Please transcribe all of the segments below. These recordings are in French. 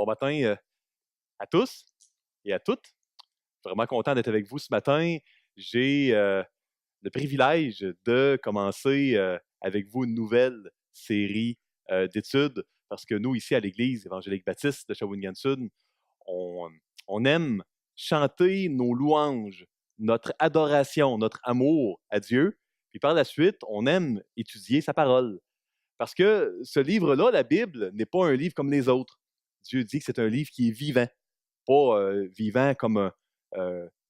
Bon matin à tous et à toutes. Je suis vraiment content d'être avec vous ce matin. J'ai le privilège de commencer avec vous une nouvelle série d'études parce que nous, ici à l'Église évangélique baptiste de Shawinigan-Sud, on, on aime chanter nos louanges, notre adoration, notre amour à Dieu. Puis par la suite, on aime étudier sa parole. Parce que ce livre-là, la Bible, n'est pas un livre comme les autres. Dieu dit que c'est un livre qui est vivant, pas vivant comme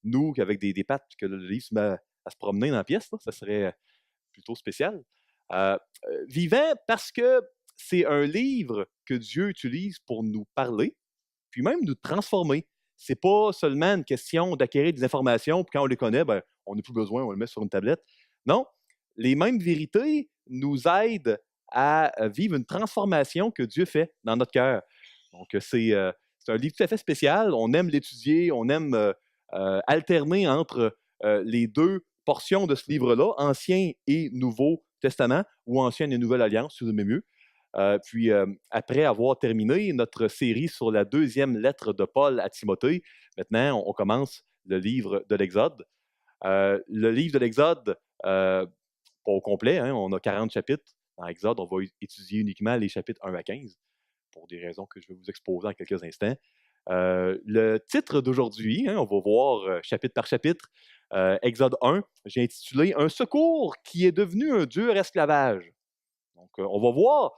nous, avec des pattes, que le livre se met à se promener dans la pièce. Là. Ça serait plutôt spécial. Vivant parce que c'est un livre que Dieu utilise pour nous parler, puis même nous transformer. C'est pas seulement une question d'acquérir des informations, puis quand on les connaît, ben, on n'a plus besoin, on les met sur une tablette. Non, les mêmes vérités nous aident à vivre une transformation que Dieu fait dans notre cœur. Donc, c'est un livre tout à fait spécial. On aime l'étudier, on aime alterner entre les deux portions de ce livre-là, Ancien et Nouveau Testament, ou Ancienne et Nouvelle Alliance, si vous aimez mieux. Puis, après avoir terminé notre série sur la deuxième lettre de Paul à Timothée, maintenant, on commence le livre de l'Exode. Le livre de l'Exode, pas au complet, hein, on a 40 chapitres dans l'Exode. On va étudier uniquement les chapitres 1 à 15, pour des raisons que je vais vous exposer en quelques instants. Le titre d'aujourd'hui, hein, on va voir chapitre par chapitre, Exode 1, j'ai intitulé « Un secours qui est devenu un dur esclavage ». Donc, on va voir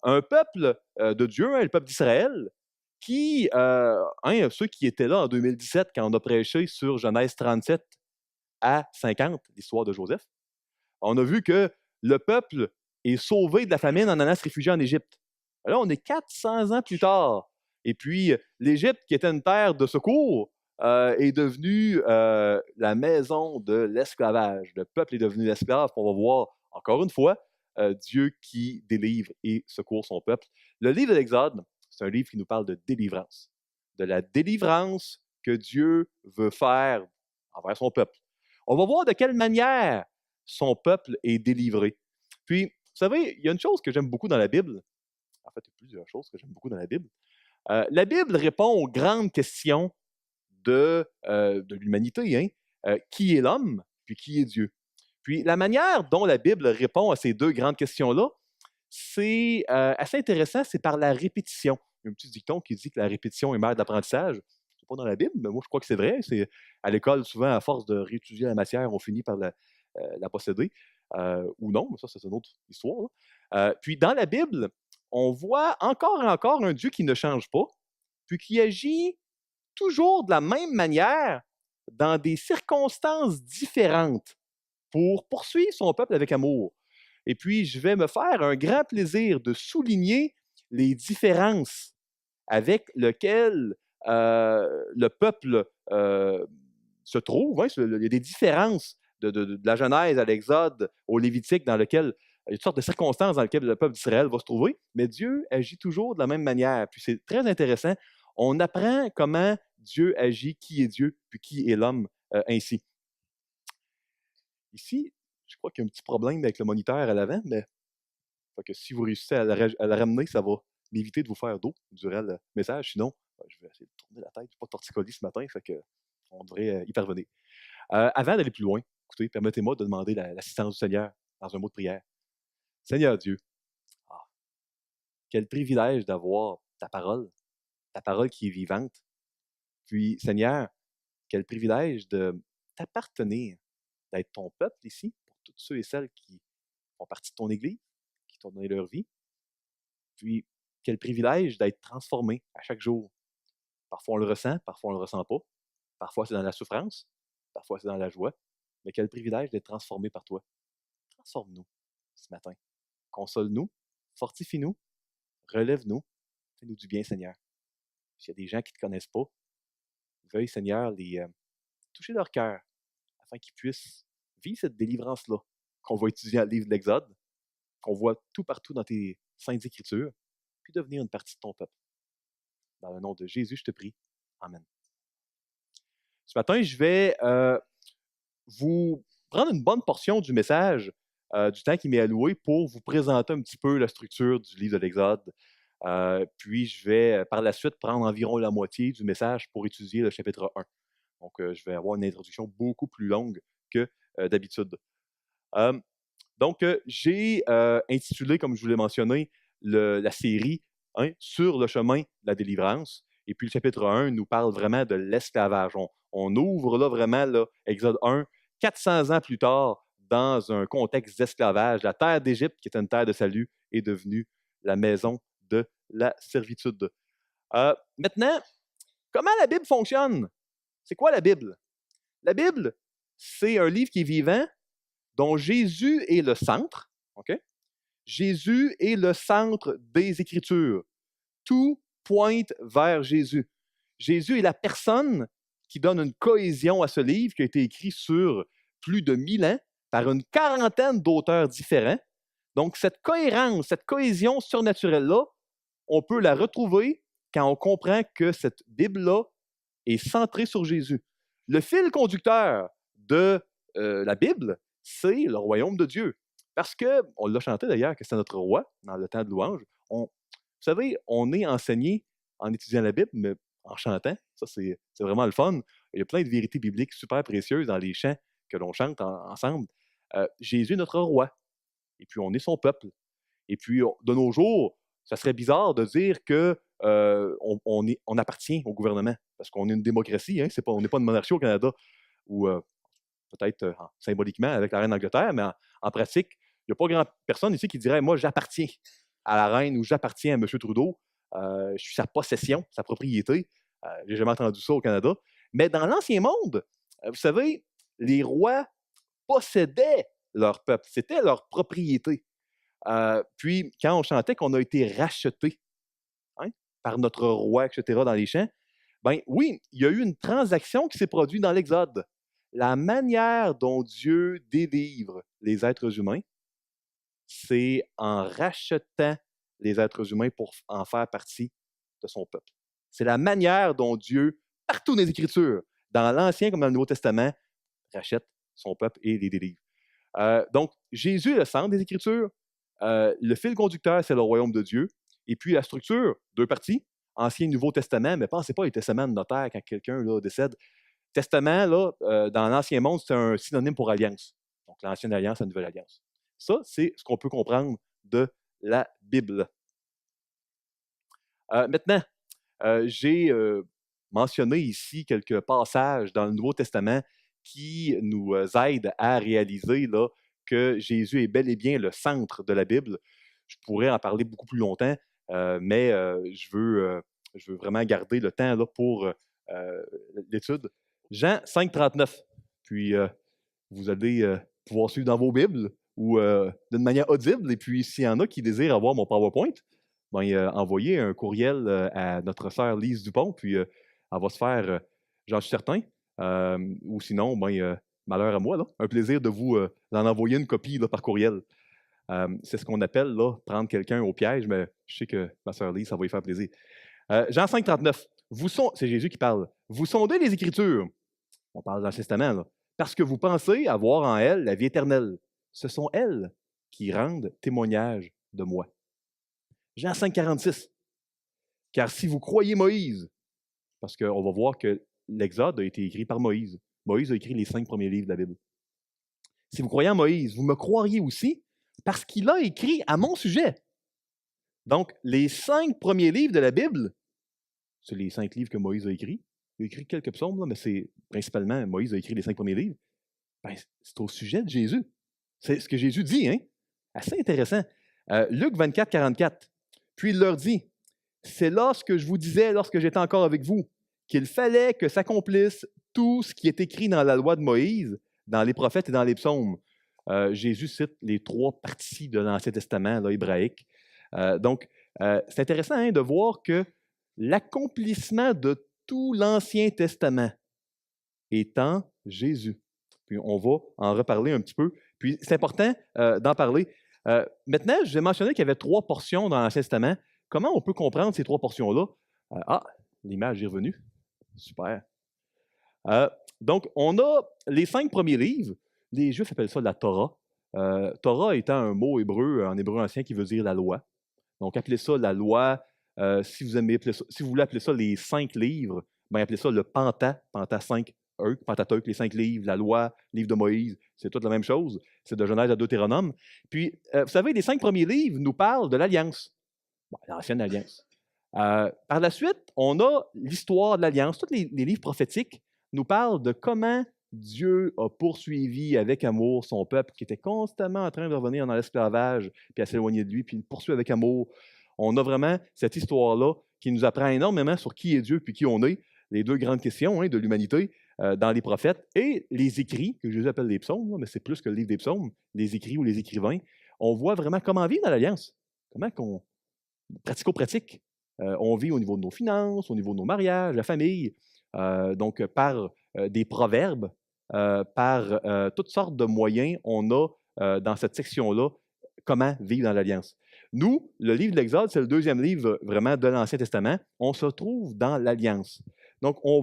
un peuple de Dieu, hein, le peuple d'Israël, qui, ceux qui étaient là en 2017 quand on a prêché sur Genèse 37 à 50, l'histoire de Joseph, on a vu que le peuple est sauvé de la famine en allant se réfugier en Égypte. Là, on est 400 ans plus tard. Et puis, l'Égypte, qui était une terre de secours, est devenue la maison de l'esclavage. Le peuple est devenu esclave. On va voir, encore une fois, Dieu qui délivre et secourt son peuple. Le livre de l'Exode, c'est un livre qui nous parle de délivrance. De la délivrance que Dieu veut faire envers son peuple. On va voir de quelle manière son peuple est délivré. Puis, vous savez, il y a une chose que j'aime beaucoup dans la Bible. En fait, il y a plusieurs choses que j'aime beaucoup dans la Bible. La Bible répond aux grandes questions de l'humanité. Hein? Qui est l'homme, puis qui est Dieu? Puis, la manière dont la Bible répond à ces deux grandes questions-là, c'est assez intéressant, c'est par la répétition. Il y a un petit dicton qui dit que la répétition est mère de l'apprentissage. C'est pas dans la Bible, mais moi, je crois que c'est vrai. C'est, à l'école, souvent, à force de réétudier la matière, on finit par la posséder. Ou non, mais ça, c'est une autre histoire. Puis, dans la Bible, on voit encore et encore un Dieu qui ne change pas, puis qui agit toujours de la même manière dans des circonstances différentes pour poursuivre son peuple avec amour. Et puis, je vais me faire un grand plaisir de souligner les différences avec lesquelles le peuple se trouve. Hein. Il y a des différences de la Genèse à l'Exode, au Lévitique, dans lequel il y a toutes sortes de circonstances dans lesquelles le peuple d'Israël va se trouver, mais Dieu agit toujours de la même manière. Puis c'est très intéressant. On apprend comment Dieu agit, qui est Dieu, puis qui est l'homme ainsi. Ici, je crois qu'il y a un petit problème avec le moniteur à l'avant, mais fait que si vous réussissez à la ramener, ça va m'éviter de vous faire d'eau durant le message. Sinon, je vais essayer de tourner la tête. Je n'ai pas de torticolis ce matin, fait que on devrait y parvenir. Avant d'aller plus loin, écoutez, permettez-moi de demander l'assistance du Seigneur dans un mot de prière. Seigneur Dieu, ah, quel privilège d'avoir ta parole qui est vivante. Puis, Seigneur, quel privilège de t'appartenir, d'être ton peuple ici, pour tous ceux et celles qui font partie de ton Église, qui t'ont donné leur vie. Puis, quel privilège d'être transformé à chaque jour. Parfois, on le ressent, parfois, on ne le ressent pas. Parfois, c'est dans la souffrance, parfois, c'est dans la joie. Mais quel privilège d'être transformé par toi. Transforme-nous ce matin. Console-nous, fortifie-nous, relève-nous, fais-nous du bien, Seigneur. S'il y a des gens qui ne te connaissent pas, veuille, Seigneur, les toucher leur cœur afin qu'ils puissent vivre cette délivrance-là qu'on va étudier dans le livre de l'Exode, qu'on voit tout partout dans tes saintes Écritures, puis devenir une partie de ton peuple. Dans le nom de Jésus, je te prie. Amen. Ce matin, je vais vous prendre une bonne portion du message, du temps qui m'est alloué pour vous présenter un petit peu la structure du livre de l'Exode. Puis, je vais par la suite prendre environ la moitié du message pour étudier le chapitre 1. Donc, je vais avoir une introduction beaucoup plus longue que d'habitude. Euh, donc, j'ai intitulé, comme je vous l'ai mentionné, la série hein, sur le chemin de la délivrance. Et puis, le chapitre 1 nous parle vraiment de l'esclavage. On ouvre là vraiment là, Exode 1, 400 ans plus tard, dans un contexte d'esclavage. La terre d'Égypte, qui était une terre de salut, est devenue la maison de la servitude. Maintenant, comment la Bible fonctionne? C'est quoi la Bible? La Bible, c'est un livre qui est vivant, dont Jésus est le centre. OK? Jésus est le centre des Écritures. Tout pointe vers Jésus. Jésus est la personne qui donne une cohésion à ce livre qui a été écrit sur plus de 1000 ans par une quarantaine d'auteurs différents. Donc, cette cohérence, cette cohésion surnaturelle-là, on peut la retrouver quand on comprend que cette Bible-là est centrée sur Jésus. Le fil conducteur de la Bible, c'est le royaume de Dieu. Parce que, on l'a chanté d'ailleurs, que c'est notre roi dans le temps de louange. Vous savez, on est enseigné en étudiant la Bible, mais en chantant. Ça, c'est vraiment le fun. Il y a plein de vérités bibliques super précieuses dans les chants que l'on chante ensemble. Jésus est notre roi. Et puis, on est son peuple. Et puis, de nos jours, ça serait bizarre de dire que on appartient au gouvernement, parce qu'on est une démocratie, hein, on n'est pas une monarchie au Canada, ou peut-être symboliquement avec la reine d'Angleterre, mais en pratique, il n'y a pas grand personne ici qui dirait « moi, j'appartiens à la reine » ou « j'appartiens à M. Trudeau, je suis sa possession, sa propriété ». J'ai jamais entendu ça au Canada. Mais dans l'Ancien Monde, vous savez, les rois possédaient leur peuple, c'était leur propriété. Puis, quand on chantait qu'on a été racheté hein, par notre roi, etc., dans les champs, ben oui, il y a eu une transaction qui s'est produite dans l'Exode. La manière dont Dieu délivre les êtres humains, c'est en rachetant les êtres humains pour en faire partie de son peuple. C'est la manière dont Dieu, partout dans les Écritures, dans l'Ancien comme dans le Nouveau Testament, rachète son peuple et les délivre. Donc, Jésus est le centre des Écritures. Le fil conducteur, c'est le royaume de Dieu. Et puis, la structure, deux parties, Ancien et Nouveau Testament, mais pensez pas les testaments de notaire quand quelqu'un là, décède. Testament, là, dans l'Ancien monde, c'est un synonyme pour alliance. Donc, l'Ancienne Alliance, la Nouvelle Alliance. Ça, c'est ce qu'on peut comprendre de la Bible. Maintenant, j'ai mentionné ici quelques passages dans le Nouveau Testament qui nous aident à réaliser là, que Jésus est bel et bien le centre de la Bible. Je pourrais en parler beaucoup plus longtemps, mais je veux vraiment garder le temps là, pour l'étude. Jean 5,39. Puis, vous allez pouvoir suivre dans vos Bibles ou d'une manière audible. Et puis, s'il y en a qui désirent avoir mon PowerPoint, ben, envoyez un courriel à notre sœur Lise Dupont, puis elle va se faire, j'en suis certain. Ou sinon, malheur à moi, là, un plaisir de vous en envoyer une copie là, par courriel. C'est ce qu'on appelle là, prendre quelqu'un au piège, mais je sais que ma sœur Lise, ça va lui faire plaisir. Jean 5, 39. C'est Jésus qui parle. Vous sondez les Écritures. On parle dans le Testament, là. Parce que vous pensez avoir en elles la vie éternelle. Ce sont elles qui rendent témoignage de moi. Jean 5, 46. Car si vous croyez Moïse, parce qu'on va voir que l'Exode a été écrit par Moïse. Moïse a écrit les 5 premiers livres de la Bible. Si vous croyez en Moïse, vous me croiriez aussi parce qu'il a écrit à mon sujet. Donc, les 5 premiers livres de la Bible, c'est les 5 livres que Moïse a écrits. Il a écrit quelques psaumes, là, mais c'est principalement Moïse a écrit les 5 premiers livres. Ben, c'est au sujet de Jésus. C'est ce que Jésus dit, hein? Assez intéressant. Luc 24, 44. Puis il leur dit, c'est là ce que je vous disais lorsque j'étais encore avec vous, qu'il fallait que s'accomplisse tout ce qui est écrit dans la loi de Moïse, dans les prophètes et dans les psaumes. Jésus cite les 3 parties de l'Ancien Testament là, hébraïque. Donc, c'est intéressant hein, de voir que l'accomplissement de tout l'Ancien Testament est en Jésus. Puis on va en reparler un petit peu. Puis c'est important d'en parler. Maintenant, je vais mentionner qu'il y avait 3 portions dans l'Ancien Testament. Comment on peut comprendre ces 3 portions-là? L'image est revenue. Super. Donc, on a les 5 premiers livres. Les Juifs appellent ça la Torah. Torah étant un mot hébreu, en hébreu ancien, qui veut dire la loi. Donc, appelez ça la loi, Si vous voulez appeler ça les 5 livres, ben appelez ça le Penta 5 Pentateuque, les 5 livres, la loi, livre de Moïse, c'est toute la même chose. C'est de Genèse à Deutéronome. Puis, vous savez, les 5 premiers livres nous parlent de l'Alliance, bon, l'ancienne Alliance. Par la suite, on a l'histoire de l'Alliance. Tous les livres prophétiques nous parlent de comment Dieu a poursuivi avec amour son peuple qui était constamment en train de revenir dans l'esclavage puis à s'éloigner de lui, puis il le poursuit avec amour. On a vraiment cette histoire-là qui nous apprend énormément sur qui est Dieu puis qui on est, les 2 grandes questions de l'humanité dans les prophètes et les écrits, que Jésus appelle les psaumes, mais c'est plus que le livre des psaumes, les écrits ou les écrivains. On voit vraiment comment vivre dans l'Alliance, comment qu'on pratico-pratique. On vit au niveau de nos finances, au niveau de nos mariages, la famille, donc par des proverbes, par toutes sortes de moyens, on a dans cette section-là comment vivre dans l'Alliance. Nous, le livre de l'Exode, c'est le 2e livre vraiment de l'Ancien Testament. On se trouve dans l'Alliance. Donc, on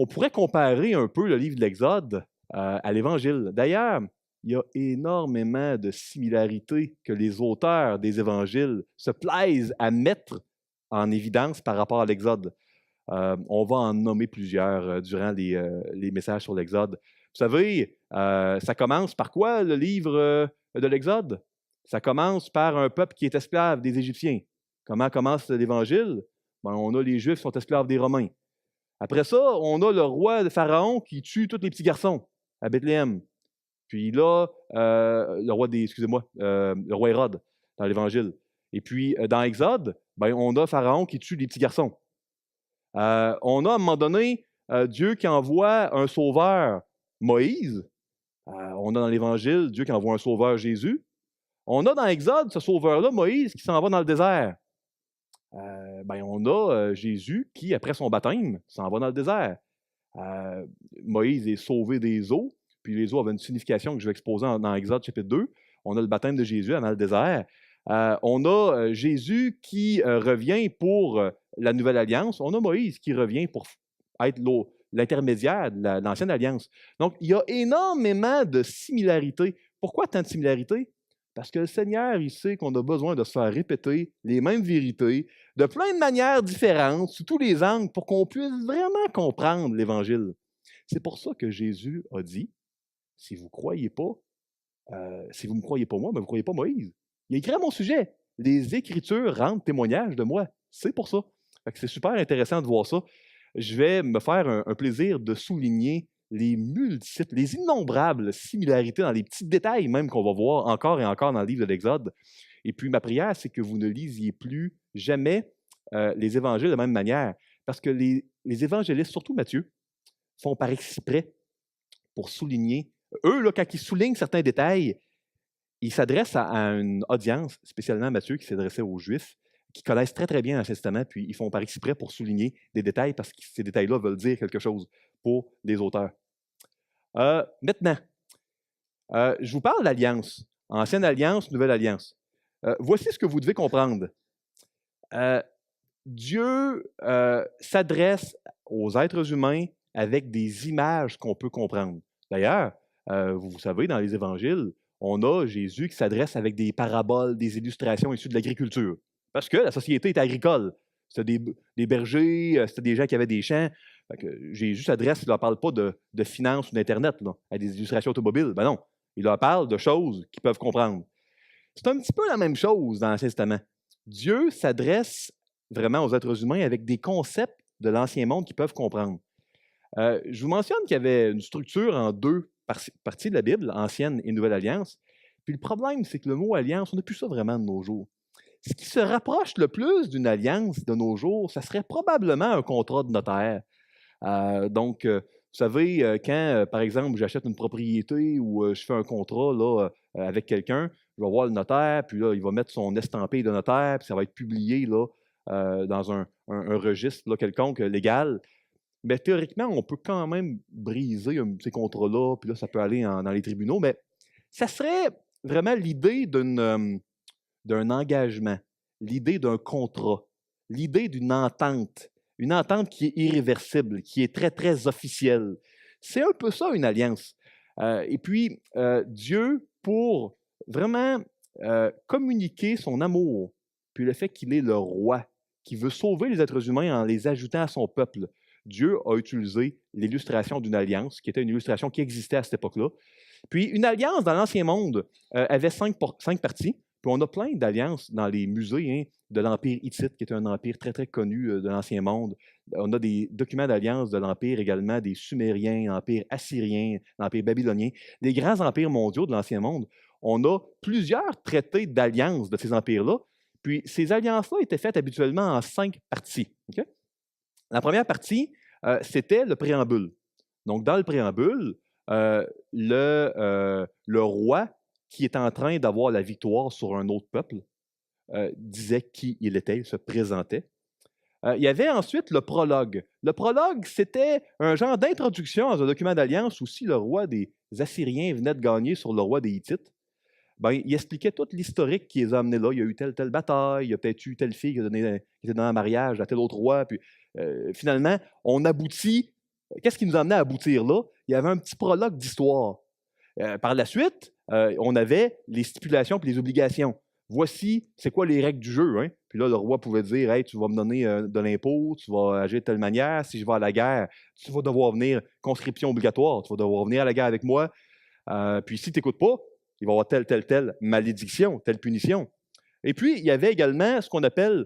pourrait comparer un peu le livre de l'Exode à l'Évangile. D'ailleurs, il y a énormément de similarités que les auteurs des Évangiles se plaisent à mettre en évidence par rapport à l'Exode. On va en nommer plusieurs durant les messages sur l'Exode. Vous savez, ça commence par quoi, le livre de l'Exode? Ça commence par un peuple qui est esclave des Égyptiens. Comment commence l'Évangile? Ben, on a les Juifs qui sont esclaves des Romains. Après ça, on a le roi de Pharaon qui tue tous les petits garçons à Bethléem. Puis là, le roi Hérode dans l'Évangile. Et puis, dans Exode, ben, on a Pharaon qui tue les petits garçons. On a à un moment donné Dieu qui envoie un sauveur, Moïse. On a dans l'Évangile Dieu qui envoie un sauveur, Jésus. On a dans Exode ce sauveur-là, Moïse, qui s'en va dans le désert. Ben, on a Jésus qui, après son baptême, s'en va dans le désert. Moïse est sauvé des eaux, puis les eaux avaient une signification que je vais exposer dans Exode chapitre 2. On a le baptême de Jésus dans le désert. On a Jésus qui revient pour la nouvelle alliance. On a Moïse qui revient pour être l'intermédiaire de l'ancienne alliance. Donc, il y a énormément de similarités. Pourquoi tant de similarités? Parce que le Seigneur, il sait qu'on a besoin de se faire répéter les mêmes vérités de plein de manières différentes, sous tous les angles, pour qu'on puisse vraiment comprendre l'Évangile. C'est pour ça que Jésus a dit, si vous ne croyez pas, si vous ne me croyez pas moi, mais vous ne croyez pas Moïse. Il a écrit à mon sujet. Les Écritures rendent témoignage de moi. C'est pour ça. C'est super intéressant de voir ça. Je vais me faire un plaisir de souligner les multiples, les innombrables similarités dans les petits détails même qu'on va voir encore et encore dans le livre de l'Exode. Et puis ma prière, c'est que vous ne lisiez plus jamais les évangiles de la même manière. Parce que les évangélistes, surtout Matthieu, font par exprès pour souligner. Eux, là, quand ils soulignent certains détails, ils s'adressent à une audience, spécialement Matthieu, qui s'adressait aux Juifs, qui connaissent très, très bien l'Ancien Testament, puis ils font par exprès pour souligner des détails parce que ces détails-là veulent dire quelque chose pour les auteurs. Maintenant, je vous parle d'alliance. Ancienne alliance, nouvelle alliance. Voici ce que vous devez comprendre. Dieu s'adresse aux êtres humains avec des images qu'on peut comprendre. D'ailleurs, vous savez, dans les évangiles, on a Jésus qui s'adresse avec des paraboles, des illustrations issues de l'agriculture. Parce que la société est agricole. C'était des bergers, c'était des gens qui avaient des champs. Jésus s'adresse, il ne leur parle pas de finances ou d'Internet, là, à des illustrations automobiles. Ben non, il leur parle de choses qu'ils peuvent comprendre. C'est un petit peu la même chose dans l'Ancien Testament. Dieu s'adresse vraiment aux êtres humains avec des concepts de l'Ancien monde qu'ils peuvent comprendre. Je vous mentionne qu'il y avait une structure en 2 parties de la Bible, Ancienne et Nouvelle Alliance. Puis le problème, c'est que le mot alliance, on n'a plus ça vraiment de nos jours. Ce qui se rapproche le plus d'une alliance de nos jours, ça serait probablement un contrat de notaire. Donc, vous savez, quand, par exemple, j'achète une propriété ou je fais un contrat là, avec quelqu'un, je vais voir le notaire, puis là, il va mettre son estampille de notaire, puis ça va être publié là, dans un registre là, quelconque légal. Mais théoriquement, on peut quand même briser ces contrats-là, puis là, ça peut aller dans les tribunaux, mais ça serait vraiment l'idée d'un engagement, l'idée d'un contrat, l'idée d'une entente. Une entente qui est irréversible, qui est très, très officielle. C'est un peu ça, une alliance. Et puis, Dieu, pour vraiment communiquer son amour puis le fait qu'il est le roi, qui veut sauver les êtres humains en les ajoutant à son peuple. Dieu a utilisé l'illustration d'une alliance, qui était une illustration qui existait à cette époque-là. Puis une alliance dans l'Ancien Monde avait cinq parties, puis on a plein d'alliances dans les musées hein, de l'Empire hittite, qui est un empire très, très connu de l'Ancien Monde. On a des documents d'alliance de l'Empire également, des Sumériens, l'Empire assyrien, l'Empire babylonien, les grands empires mondiaux de l'Ancien Monde. On a plusieurs traités d'alliance de ces empires-là, puis ces alliances-là étaient faites habituellement en 5 parties. Okay? La première partie, c'était le préambule. Donc, dans le préambule, le roi qui est en train d'avoir la victoire sur un autre peuple disait qui il était, il se présentait. Il y avait ensuite le prologue. Le prologue, c'était un genre d'introduction dans un document d'alliance où si le roi des Assyriens venait de gagner sur le roi des Hittites, ben, il expliquait toute l'historique qui les a amenés là. Il y a eu telle bataille, il y a peut-être eu telle fille qui était dans un mariage à tel autre roi. Puis finalement, on aboutit. Qu'est-ce qui nous a amené à aboutir là? Il y avait un petit prologue d'histoire. Par la suite, on avait les stipulations et les obligations. Voici, c'est quoi les règles du jeu. Hein? Puis là, le roi pouvait dire hey, tu vas me donner de l'impôt, tu vas agir de telle manière. Si je vais à la guerre, tu vas devoir venir, conscription obligatoire, tu vas devoir venir à la guerre avec moi. Puis si tu n'écoutes pas, il va y avoir telle malédiction, telle punition. Et puis, il y avait également ce qu'on appelle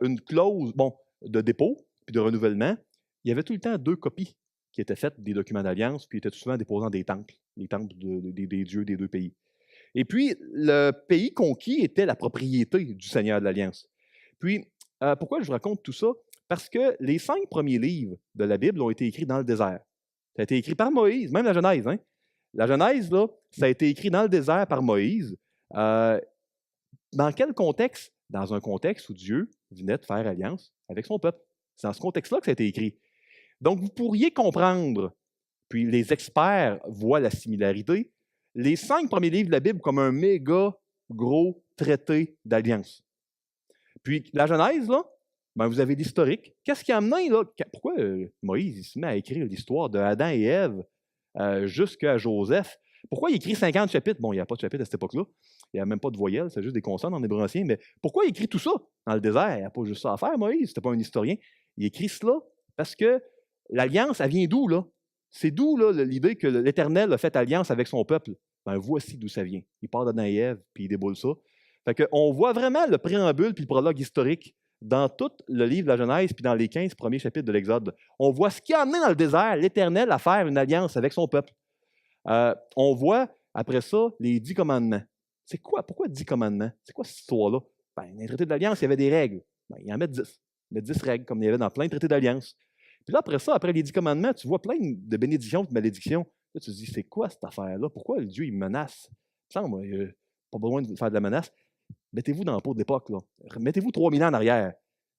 une clause de dépôt puis de renouvellement. Il y avait tout le temps 2 copies qui étaient faites des documents d'alliance, puis étaient souvent déposés dans des temples, les temples des dieux des 2 pays. Et puis, le pays conquis était la propriété du Seigneur de l'Alliance. Puis, pourquoi je vous raconte tout ça? Parce que les 5 premiers livres de la Bible ont été écrits dans le désert. Ça a été écrit par Moïse, même la Genèse. Hein? La Genèse, là, ça a été écrit dans le désert par Moïse. Dans quel contexte? Dans un contexte où Dieu venait de faire alliance avec son peuple. C'est dans ce contexte-là que ça a été écrit. Donc, vous pourriez comprendre, puis les experts voient la similarité, les 5 premiers livres de la Bible comme un méga gros traité d'alliance. Puis la Genèse, là, ben, vous avez l'historique. Qu'est-ce qui a amené, là? Pourquoi Moïse il se met à écrire l'histoire de Adam et Ève jusqu'à Joseph? Pourquoi il écrit 50 chapitres? Bon, il n'y a pas de chapitre à cette époque-là. Il n'y a même pas de voyelles, c'est juste des consonnes en hébreu ancien. Mais pourquoi il écrit tout ça dans le désert? Il n'y a pas juste ça à faire, Moïse. C'était pas un historien. Il écrit cela parce que l'alliance, elle vient d'où, là? C'est d'où, là, l'idée que l'Éternel a fait alliance avec son peuple? Ben, voici d'où ça vient. Il part d'Adam et Ève, puis il déboule ça. Fait qu'on voit vraiment le préambule puis le prologue historique dans tout le livre de la Genèse puis dans les 15 premiers chapitres de l'Exode. On voit ce qui a amené dans le désert l'Éternel à faire une alliance avec son peuple. On voit, après ça, les 10 commandements. C'est quoi? Pourquoi 10 commandements? C'est quoi cette histoire-là? Ben, dans les traités d'alliance, il y avait des règles. Ben, il y en met 10. Il y a 10 règles, comme il y avait dans plein de traités d'alliance. Puis là, après ça, après les 10 commandements, tu vois plein de bénédictions et de malédictions. Là, tu te dis, c'est quoi cette affaire-là? Pourquoi Dieu, il menace? Il me semble, pas besoin de faire de la menace. Mettez-vous dans la peau de l'époque. Là. Mettez-vous 3000 ans en arrière.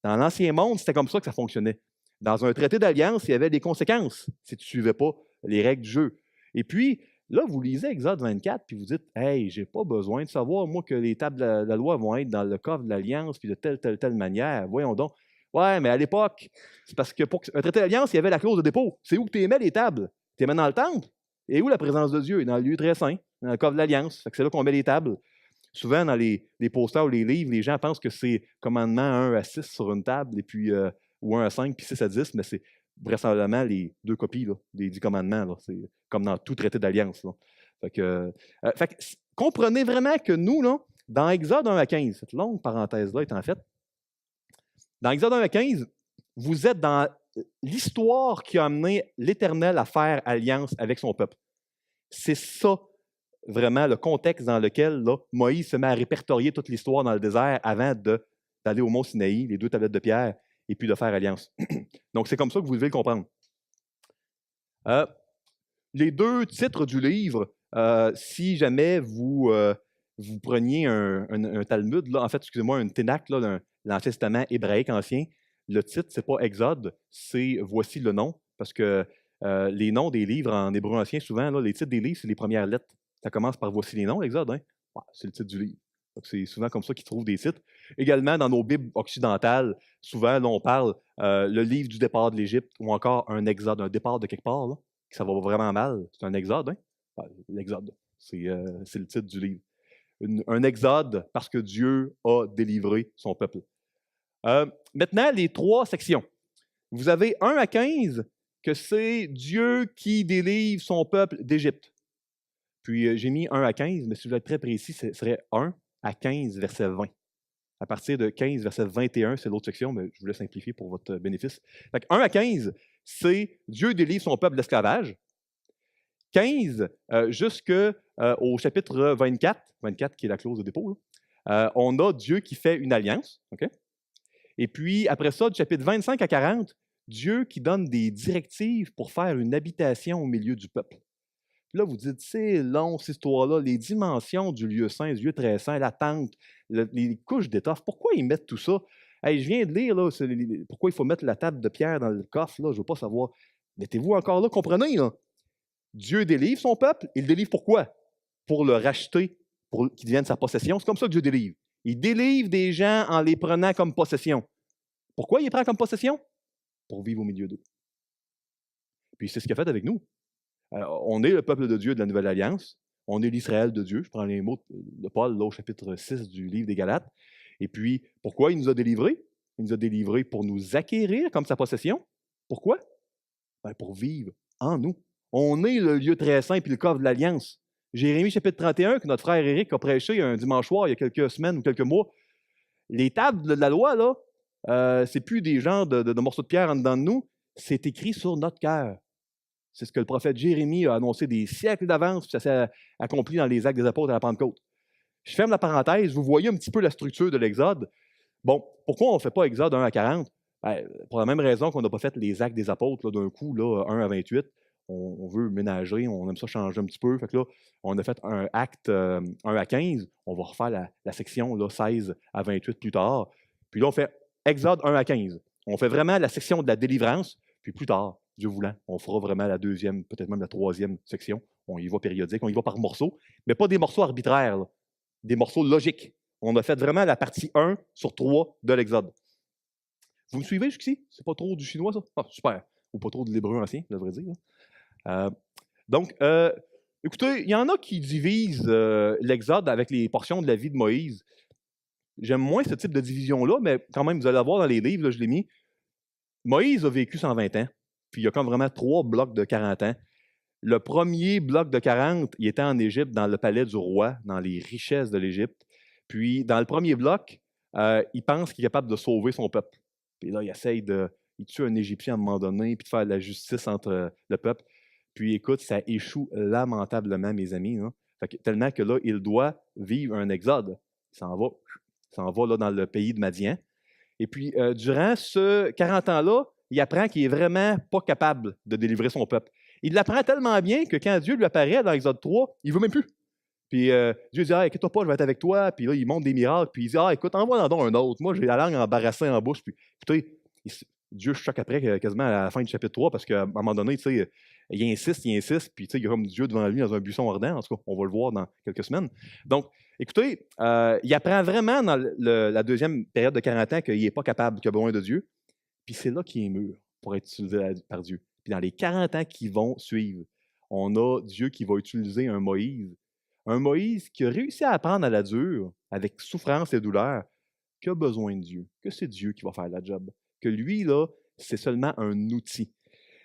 Dans l'Ancien Monde, c'était comme ça que ça fonctionnait. Dans un traité d'alliance, il y avait des conséquences si tu ne suivais pas les règles du jeu. Et puis, là, vous lisez Exode 24, puis vous dites « Hey, j'ai pas besoin de savoir, moi, que les tables de la loi vont être dans le coffre de l'Alliance, puis de telle manière. Voyons donc. » Ouais, mais à l'époque, c'est parce que pour un traité d'alliance, il y avait la clause de dépôt. C'est où que tu aimais les tables? Tu les mets dans le temple. Et où la présence de Dieu? Dans le lieu très saint, dans le coffre de l'Alliance. C'est là qu'on met les tables. Souvent, dans les posters ou les livres, les gens pensent que c'est commandement 1 à 6 sur une table, et puis, ou 1 à 5, puis 6 à 10, mais c'est vraisemblablement les 2 copies là, des 10 commandements. Là. C'est comme dans tout traité d'alliance. Fait que, comprenez vraiment que nous, là, dans Exode 1 à 15, cette longue parenthèse-là est en fait, dans Exode 1 à 15, vous êtes dans l'histoire qui a amené l'Éternel à faire alliance avec son peuple. C'est ça, vraiment, le contexte dans lequel là, Moïse se met à répertorier toute l'histoire dans le désert avant d'aller au mont Sinaï, les 2 tablettes de pierre, et puis de faire alliance. Donc, c'est comme ça que vous devez le comprendre. Les 2 titres du livre, si jamais vous preniez un Talmud, là, en fait, excusez-moi, un Ténac, l'Ancien Testament hébraïque ancien, le titre, ce n'est pas Exode, c'est Voici le nom, parce que les noms des livres en hébreu ancien, souvent, là, les titres des livres, c'est les premières lettres. Ça commence par Voici les noms, l'Exode, hein? C'est le titre du livre. Donc, c'est souvent comme ça qu'ils trouvent des titres. Également, dans nos Bibles occidentales, souvent, là, on parle le livre du départ de l'Égypte ou encore un exode, un départ de quelque part, là, que ça va vraiment mal. C'est un exode, hein? L'Exode, c'est le titre du livre. un exode parce que Dieu a délivré son peuple. Maintenant, les 3 sections. Vous avez 1 à 15, que c'est Dieu qui délivre son peuple d'Égypte. Puis j'ai mis 1 à 15, mais si je veux être très précis, ce serait 1 à 15, verset 20. À partir de 15, verset 21, c'est l'autre section, mais je voulais simplifier pour votre bénéfice. Fait 1 à 15, c'est Dieu délivre son peuple de l'esclavage. 15 jusqu'au chapitre 24, 24 qui est la clause de dépôt, on a Dieu qui fait une alliance. Okay? Et puis, après ça, du chapitre 25 à 40, Dieu qui donne des directives pour faire une habitation au milieu du peuple. Puis là, vous dites, c'est long, cette histoire-là, les dimensions du lieu saint, du lieu très saint, la tente, les couches d'étoffe, pourquoi ils mettent tout ça? Hey, je viens de lire, là, pourquoi il faut mettre la table de pierre dans le coffre, là, je ne veux pas savoir. Mettez-vous encore là, comprenez, là. Dieu délivre son peuple, il le délivre pourquoi? Pour le racheter, pour qu'il devienne sa possession. C'est comme ça que Dieu délivre. Il délivre des gens en les prenant comme possession. Pourquoi il les prend comme possession? Pour vivre au milieu d'eux. Puis c'est ce qu'il a fait avec nous. On est le peuple de Dieu de la Nouvelle Alliance. On est l'Israël de Dieu. Je prends les mots de Paul, là, au chapitre 6 du livre des Galates. Et puis, pourquoi il nous a délivrés? Il nous a délivrés pour nous acquérir comme sa possession. Pourquoi? Ben, pour vivre en nous. On est le lieu très saint puis le coffre de l'Alliance. Jérémie chapitre 31, que notre frère Éric a prêché un dimanche soir il y a quelques semaines ou quelques mois. Les tables de la loi, là, c'est plus des genres de morceaux de pierre en dedans de nous, c'est écrit sur notre cœur. C'est ce que le prophète Jérémie a annoncé des siècles d'avance, puis ça s'est accompli dans les Actes des Apôtres à la Pentecôte. Je ferme la parenthèse, vous voyez un petit peu la structure de l'Exode. Bon, pourquoi on ne fait pas Exode 1 à 40? Ben, pour la même raison qu'on n'a pas fait les Actes des Apôtres d'un coup, là, 1 à 28. On veut ménager, on aime ça changer un petit peu. Fait que là, on a fait un acte 1 à 15. On va refaire la section là, 16 à 28 plus tard. Puis là, on fait Exode 1 à 15. On fait vraiment la section de la délivrance. Puis plus tard, Dieu voulant, on fera vraiment la deuxième, peut-être même la troisième section. On y va périodique, on y va par morceaux, mais pas des morceaux arbitraires, là. Des morceaux logiques. On a fait vraiment la partie 1 sur 3 de l'Exode. Vous me suivez jusqu'ici? C'est pas trop du chinois, ça? Ah, super. Ou pas trop de l'hébreu ancien, je devrais dire. Donc, écoutez, il y en a qui divisent l'Exode avec les portions de la vie de Moïse. J'aime moins ce type de division-là, mais quand même, vous allez voir dans les livres, là, je l'ai mis. Moïse a vécu 120 ans, puis il y a comme vraiment 3 blocs de 40 ans. Le premier bloc de 40, il était en Égypte, dans le palais du roi, dans les richesses de l'Égypte. Puis, dans le premier bloc, il pense qu'il est capable de sauver son peuple. Puis là, il tue un Égyptien à un moment donné, puis de faire de la justice entre le peuple. Puis écoute, ça échoue lamentablement, mes amis. Hein. Tellement que là, il doit vivre un exode. Il s'en va là, dans le pays de Madian. Et puis, durant ce 40 ans-là, il apprend qu'il n'est vraiment pas capable de délivrer son peuple. Il l'apprend tellement bien que quand Dieu lui apparaît dans Exode 3, il ne veut même plus. Puis Dieu dit, inquiète-toi pas, je vais être avec toi. Puis là, il montre des miracles. Puis il dit, écoute, envoie-en donc un autre. Moi, j'ai la langue embarrassée en bouche. Puis écoutez, Dieu choque après quasiment à la fin du chapitre 3 parce qu'à un moment donné, tu sais, il insiste, puis il y a comme Dieu devant lui dans un buisson ardent. En tout cas, on va le voir dans quelques semaines. Donc, écoutez, il apprend vraiment dans la deuxième période de 40 ans qu'il n'est pas capable, qu'il a besoin de Dieu. Puis c'est là qu'il est mûr pour être utilisé par Dieu. Puis dans les 40 ans qui vont suivre, on a Dieu qui va utiliser un Moïse qui a réussi à apprendre à la dure, avec souffrance et douleur, qui a besoin de Dieu, que c'est Dieu qui va faire la job, que lui, là, c'est seulement un outil.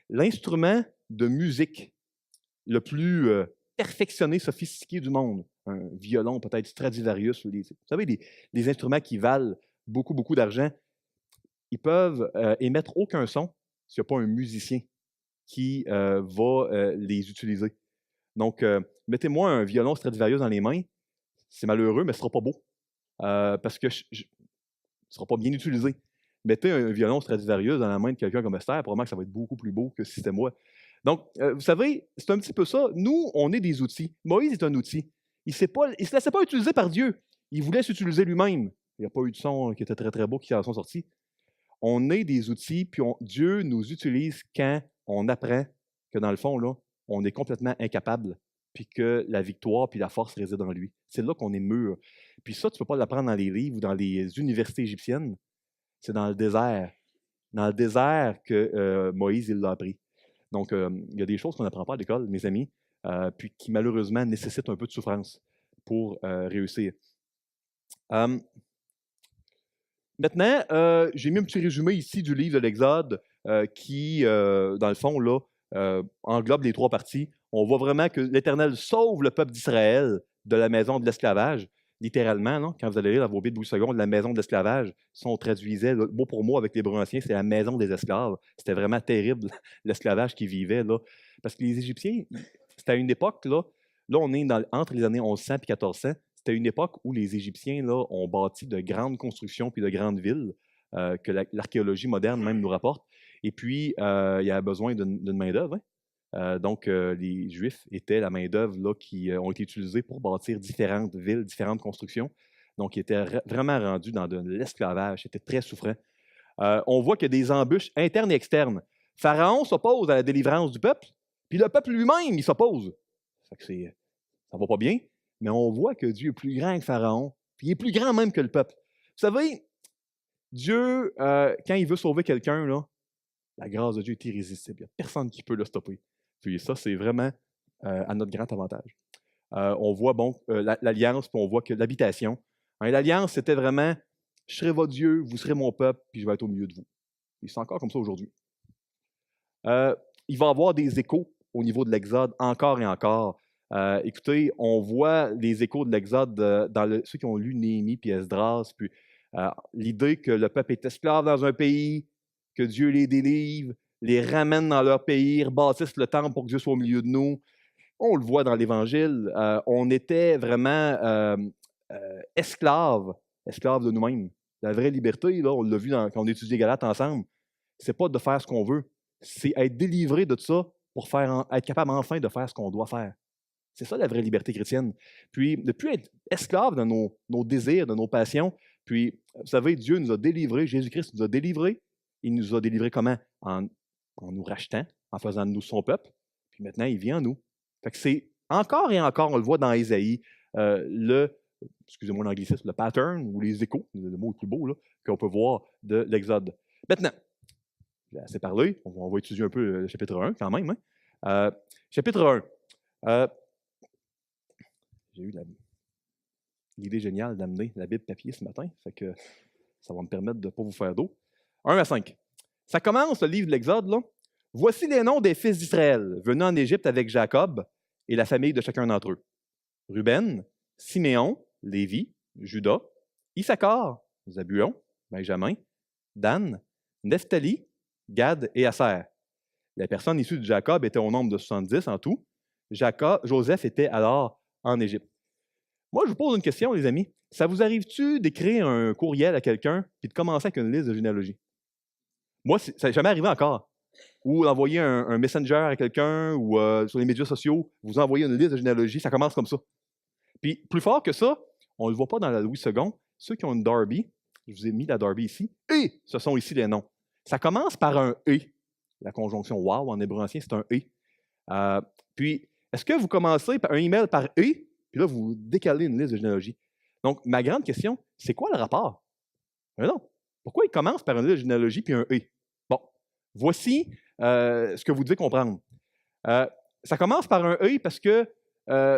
L'instrument de musique le plus perfectionné, sophistiqué du monde, un violon peut-être Stradivarius, vous savez, les instruments qui valent beaucoup, beaucoup d'argent, ils peuvent émettre aucun son s'il n'y a pas un musicien qui va les utiliser. Donc, mettez-moi un violon Stradivarius dans les mains, c'est malheureux, mais ce ne sera pas beau, parce que ce ne sera pas bien utilisé. Mettez un violon Stradivarius dans la main de quelqu'un comme Esther, probablement que ça va être beaucoup plus beau que si c'était moi. Donc, vous savez, c'est un petit peu ça. Nous, on est des outils. Moïse est un outil. Il ne se laissait pas utiliser par Dieu. Il voulait s'utiliser lui-même. Il n'y a pas eu de son qui était très, très beau qui en sont sortis. On est des outils, puis Dieu nous utilise quand on apprend que, dans le fond, là, on est complètement incapable, puis que la victoire puis la force résident en lui. C'est là qu'on est mûr. Puis ça, tu ne peux pas l'apprendre dans les livres ou dans les universités égyptiennes. C'est dans le désert. Dans le désert que Moïse, il l'a appris. Donc, il y a des choses qu'on n'apprend pas à l'école, mes amis, puis qui malheureusement nécessitent un peu de souffrance. pour réussir. Maintenant, j'ai mis un petit résumé ici du livre de l'Exode qui, dans le fond, là, englobe les 3 parties. On voit vraiment que l'Éternel sauve le peuple d'Israël de la maison de l'esclavage. Littéralement, là, quand vous allez lire dans vos Bibles 12 secondes, la maison de l'esclavage, si on traduisait là, mot pour mot avec les Hébreux anciens, c'est la maison des esclaves. C'était vraiment terrible, l'esclavage qu'ils vivaient là. Parce que les Égyptiens, c'était à une époque, là on est entre les années 1100 et 1400, c'était une époque où les Égyptiens là, ont bâti de grandes constructions puis de grandes villes que l'archéologie moderne même nous rapporte. Et puis, il y a besoin d'une main-d'œuvre. Donc, les Juifs étaient la main-d'œuvre là, qui ont été utilisés pour bâtir différentes villes, différentes constructions. Donc, ils étaient vraiment rendus dans de l'esclavage. C'était très souffrant. On voit qu'il y a des embûches internes et externes. Pharaon s'oppose à la délivrance du peuple, puis le peuple lui-même, il s'oppose. Ça ne va pas bien, mais on voit que Dieu est plus grand que Pharaon, puis il est plus grand même que le peuple. Vous savez, Dieu, quand il veut sauver quelqu'un, là, la grâce de Dieu est irrésistible. Il n'y a personne qui peut le stopper. Puis ça, c'est vraiment à notre grand avantage. On voit l'alliance, puis on voit que l'habitation. L'alliance, c'était vraiment « Je serai votre Dieu, vous serez mon peuple, puis je vais être au milieu de vous ». Et c'est encore comme ça aujourd'hui. Il va y avoir des échos au niveau de l'Exode, encore et encore. Écoutez, on voit les échos de l'Exode dans ceux qui ont lu Néhémie puis Esdras, puis l'idée que le peuple est esclave dans un pays, que Dieu les délivre, les ramène dans leur pays, rebâtissent le temple pour que Dieu soit au milieu de nous. On le voit dans l'Évangile. On était vraiment esclaves de nous-mêmes. La vraie liberté, là, on l'a vu quand on étudiait Galates ensemble, c'est pas de faire ce qu'on veut, c'est être délivré de ça pour être capable enfin de faire ce qu'on doit faire. C'est ça la vraie liberté chrétienne. Puis, ne plus être esclave de nos désirs, de nos passions. Puis, vous savez, Dieu nous a délivrés, Jésus-Christ nous a délivrés. Il nous a délivrés comment? En nous rachetant, en faisant de nous son peuple. Puis maintenant, il vient en nous. Fait que c'est encore et encore, on le voit dans Ésaïe, excusez-moi l'anglicisme, le pattern ou les échos, le mot est plus beau, là, qu'on peut voir de l'Exode. Maintenant, j'ai assez parlé, on va étudier un peu le chapitre 1 quand même. Chapitre 1. J'ai eu l'idée géniale d'amener la Bible papier ce matin, fait que ça va me permettre de ne pas vous faire d'eau. 1-5. Ça commence, le livre de l'Exode, là. Voici les noms des fils d'Israël venus en Égypte avec Jacob et la famille de chacun d'entre eux. Ruben, Siméon, Lévi, Juda, Issachar, Zabulon, Benjamin, Dan, Nephtali, Gad et Aser. Les personnes issues de Jacob étaient au nombre de 70 en tout. Joseph était alors en Égypte. Moi, je vous pose une question, les amis. Ça vous arrive-tu d'écrire un courriel à quelqu'un et de commencer avec une liste de généalogie? Moi, ça n'est jamais arrivé encore. Ou d'envoyer un messenger à quelqu'un ou sur les médias sociaux, vous envoyez une liste de généalogie, ça commence comme ça. Puis, plus fort que ça, on ne le voit pas dans la Louis II. Ceux qui ont une Darby, je vous ai mis la Darby ici, et ce sont ici les noms. Ça commence par un « et ». La conjonction « wow » en hébreu ancien, c'est un « et ». Puis, est-ce que vous commencez par un email par « et », puis là, vous décalez une liste de généalogie? Donc, ma grande question, c'est quoi le rapport? Non. Pourquoi il commence par une liste de généalogie puis un « et ». Bon, voici ce que vous devez comprendre. Ça commence par un « et » parce que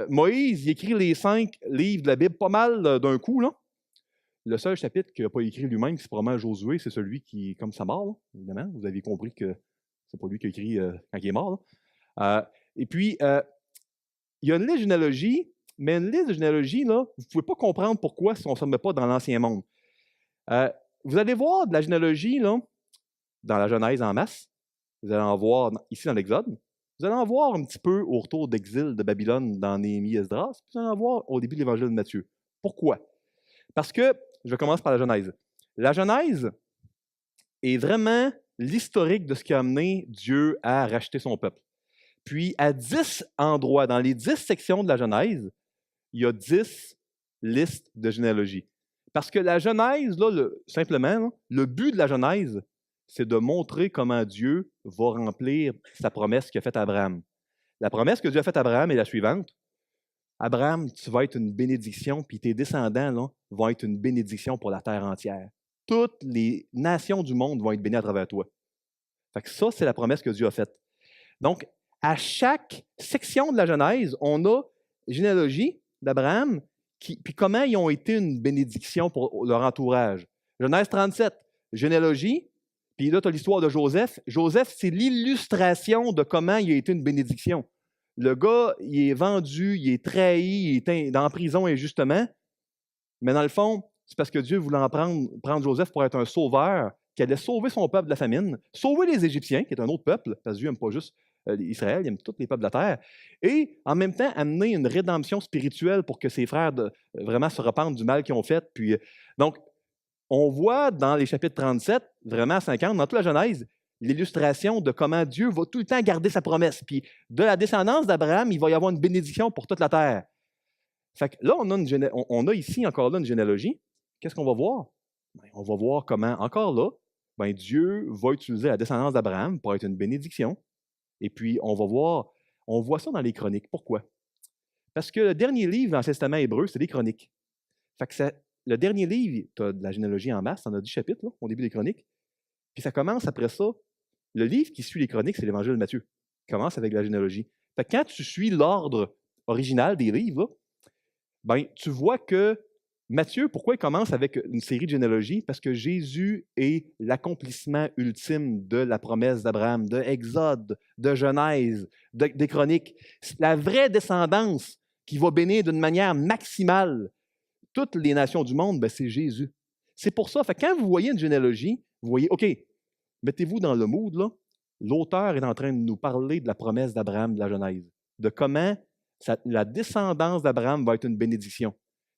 Moïse, il écrit les 5 livres de la Bible pas mal d'un coup, là. Le seul chapitre qu'il n'a pas écrit lui-même, c'est probablement Josué, c'est celui qui, comme sa mort, là, évidemment. Vous avez compris que c'est pas lui qui a écrit quand il est mort. Et puis, il y a une liste de généalogie, mais une liste de généalogie, là, vous ne pouvez pas comprendre pourquoi si on ne se met pas dans l'Ancien Monde. Vous allez voir de la généalogie là, dans la Genèse en masse. Vous allez en voir ici dans l'Exode. Vous allez en voir un petit peu au retour d'exil de Babylone dans Néhémie et Esdras. Puis vous allez en voir au début de l'Évangile de Matthieu. Pourquoi? Parce que, je commence par la Genèse. La Genèse est vraiment l'historique de ce qui a amené Dieu à racheter son peuple. Puis, à 10 endroits, dans les 10 sections de la Genèse, il y a 10 listes de généalogie. Parce que la Genèse, là, simplement, là, le but de la Genèse, c'est de montrer comment Dieu va remplir sa promesse qu'il a faite à Abraham. La promesse que Dieu a faite à Abraham est la suivante. Abraham, tu vas être une bénédiction, puis tes descendants là, vont être une bénédiction pour la terre entière. Toutes les nations du monde vont être bénies à travers toi. Fait que ça, c'est la promesse que Dieu a faite. Donc, à chaque section de la Genèse, on a généalogie d'Abraham, puis comment ils ont été une bénédiction pour leur entourage. Genèse 37, généalogie, puis là, tu as l'histoire de Joseph. Joseph, c'est l'illustration de comment il a été une bénédiction. Le gars, il est vendu, il est trahi, il est en prison injustement, mais dans le fond, c'est parce que Dieu voulait prendre Joseph pour être un sauveur, qui allait sauver son peuple de la famine, sauver les Égyptiens, qui est un autre peuple, parce que Dieu n'aime pas juste Israël, il aime tous les peuples de la terre, et en même temps amener une rédemption spirituelle pour que ses frères vraiment se repentent du mal qu'ils ont fait. Puis, donc, on voit dans les chapitres 37, vraiment à 50, dans toute la Genèse, l'illustration de comment Dieu va tout le temps garder sa promesse. Puis de la descendance d'Abraham, il va y avoir une bénédiction pour toute la terre. Fait que là, on a ici encore là une généalogie. Qu'est-ce qu'on va voir? Ben, on va voir comment, encore là, ben, Dieu va utiliser la descendance d'Abraham pour être une bénédiction. Et puis, on voit ça dans les Chroniques. Pourquoi? Parce que le dernier livre dans le Testament hébreu, c'est les Chroniques. Fait que le dernier livre, tu as de la généalogie en masse, tu en as 10 chapitres là, au début des Chroniques. Puis ça commence après ça. Le livre qui suit les Chroniques, c'est l'Évangile de Matthieu. Il commence avec la généalogie. Fait que quand tu suis l'ordre original des livres, là, ben, tu vois que Matthieu, pourquoi il commence avec une série de généalogies? Parce que Jésus est l'accomplissement ultime de la promesse d'Abraham, de Exode, de Genèse, des Chroniques. C'est la vraie descendance qui va bénir d'une manière maximale toutes les nations du monde, ben, c'est Jésus. C'est pour ça, fait, quand vous voyez une généalogie, vous voyez, OK, mettez-vous dans le mood, là. L'auteur est en train de nous parler de la promesse d'Abraham de la Genèse, de comment la descendance d'Abraham va être une bénédiction.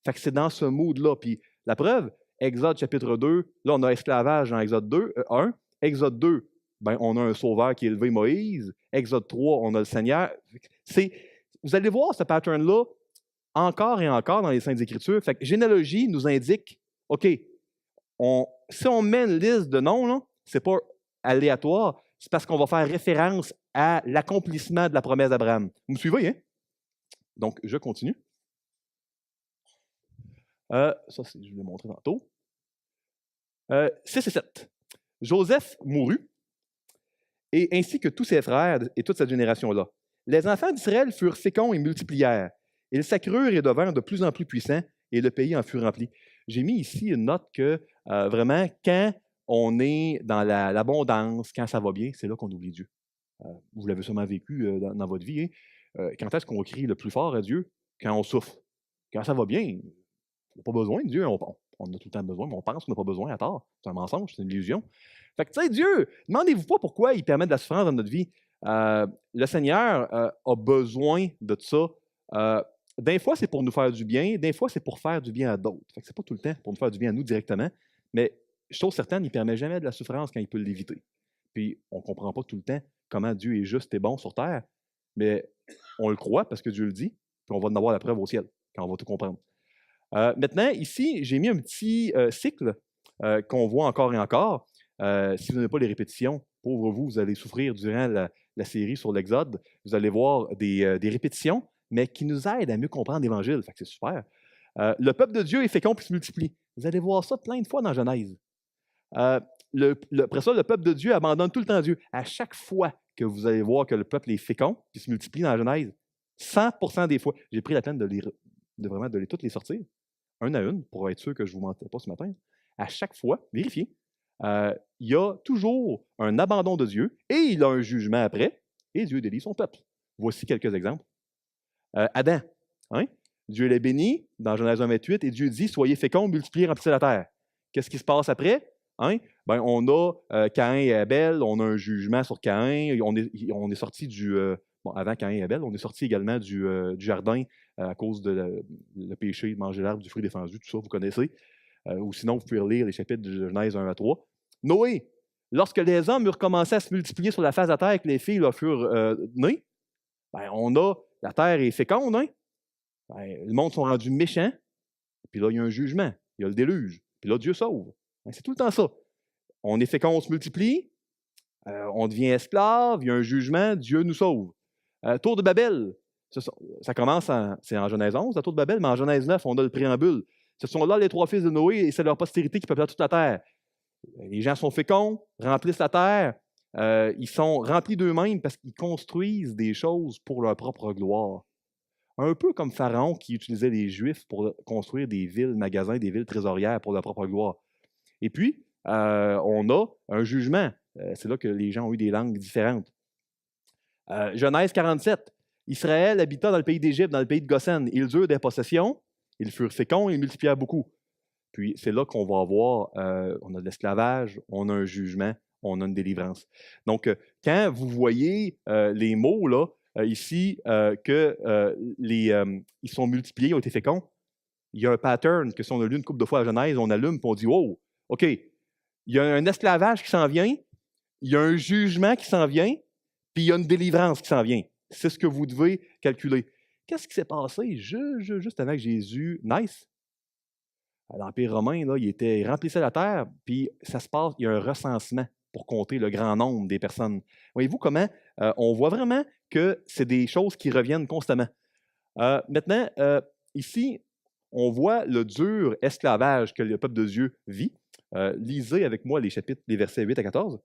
Fait que c'est dans ce mood-là. Puis la preuve, Exode chapitre 2, là, on a esclavage dans Exode 2, 1. Exode 2, ben, on a un sauveur qui est élevé, Moïse. Exode 3, on a le Seigneur. Vous allez voir ce pattern-là encore et encore dans les Saintes Écritures. Fait que généalogie nous indique, OK, si on met une liste de noms, ce n'est pas aléatoire, c'est parce qu'on va faire référence à l'accomplissement de la promesse d'Abraham. Vous me suivez, hein? Donc, je continue. Ça, je vais le montrer tantôt. 6 et 7. Joseph mourut, et ainsi que tous ses frères et toute cette génération-là. Les enfants d'Israël furent féconds et multiplièrent. Ils s'accrurent et devinrent de plus en plus puissants, et le pays en fut rempli. J'ai mis ici une note que, vraiment, quand on est dans l'abondance, quand ça va bien, c'est là qu'on oublie Dieu. Vous l'avez sûrement vécu dans votre vie. Hein? Quand est-ce qu'on crie le plus fort à Dieu? Quand on souffre. Quand ça va bien, on n'a pas besoin de Dieu. On a tout le temps besoin, mais on pense qu'on n'a pas besoin à tort. C'est un mensonge, c'est une illusion. Fait que, tu sais, Dieu, demandez-vous pas pourquoi il permet de la souffrance dans notre vie. Le Seigneur a besoin de ça. Des fois, c'est pour nous faire du bien. Des fois, c'est pour faire du bien à d'autres. Fait que c'est pas tout le temps pour nous faire du bien à nous directement. Mais chose certaine, il ne permet jamais de la souffrance quand il peut l'éviter. Puis, on ne comprend pas tout le temps comment Dieu est juste et bon sur terre. Mais on le croit parce que Dieu le dit. Puis on va en avoir la preuve au ciel quand on va tout comprendre. Maintenant, ici, j'ai mis un petit cycle qu'on voit encore et encore. Si vous n'avez pas les répétitions, pauvre vous, vous allez souffrir durant la série sur l'Exode. Vous allez voir des répétitions, mais qui nous aident à mieux comprendre l'Évangile. Fait que c'est super. Le peuple de Dieu est fécond et se multiplie. Vous allez voir ça plein de fois dans Genèse. Après ça, le peuple de Dieu abandonne tout le temps Dieu. À chaque fois que vous allez voir que le peuple est fécond et se multiplie dans Genèse, 100% des fois, j'ai pris la peine de vraiment de toutes les sortir, une à une, pour être sûr que je ne vous mentais pas ce matin. À chaque fois, vérifiez, il y a toujours un abandon de Dieu et il a un jugement après, et Dieu délie son peuple. Voici quelques exemples. Adam, hein? Dieu l'a béni dans Genèse 1,28 et Dieu dit « Soyez féconds, multipliez, remplissez la terre ». Qu'est-ce qui se passe après? Hein? Ben, on a Caïn et Abel, on a un jugement sur Caïn, on est sorti du... avant Caïn et Abel, on est sorti également du jardin à cause de le péché de manger l'arbre du fruit défendu, tout ça, vous connaissez. Ou sinon, vous pouvez relire les chapitres de Genèse 1 à 3. Noé, lorsque les hommes eurent commencé à se multiplier sur la face de la terre et que les filles là, furent nées, ben, la terre est féconde, hein? Ben, le monde sont rendus méchants, puis là, il y a un jugement, il y a le déluge, puis là, Dieu sauve. Ben, c'est tout le temps ça. On est fécond, on se multiplie, on devient esclave, il y a un jugement, Dieu nous sauve. Tour de Babel, ça commence, c'est en Genèse 11, la tour de Babel, mais en Genèse 9, on a le préambule. Ce sont là les 3 fils de Noé et c'est leur postérité qui peuplent toute la terre. Les gens sont féconds, remplissent la terre, ils sont remplis d'eux-mêmes parce qu'ils construisent des choses pour leur propre gloire. Un peu comme Pharaon qui utilisait les Juifs pour construire des villes, magasins, des villes trésorières pour leur propre gloire. Et puis, on a un jugement. C'est là que les gens ont eu des langues différentes. Genèse 47. Israël habita dans le pays d'Égypte, dans le pays de Goshen. Ils eurent des possessions, ils furent féconds et multiplièrent beaucoup. Puis c'est là qu'on va avoir, on a de l'esclavage, on a un jugement, on a une délivrance. Donc, quand vous voyez les mots là, ici, ils sont multipliés, ils ont été féconds, il y a un pattern que si on a lu une couple de fois à Genèse, on allume et on dit « Oh, OK, il y a un esclavage qui s'en vient, il y a un jugement qui s'en vient, puis il y a une délivrance qui s'en vient. » C'est ce que vous devez calculer. Qu'est-ce qui s'est passé juste avant que Jésus naisse? L'Empire romain, là, il remplissait la terre, puis ça se passe, il y a un recensement pour compter le grand nombre des personnes. Voyez-vous comment on voit vraiment que c'est des choses qui reviennent constamment. Maintenant, ici, on voit le dur esclavage que le peuple de Dieu vit. Lisez avec moi les versets 8 à 14.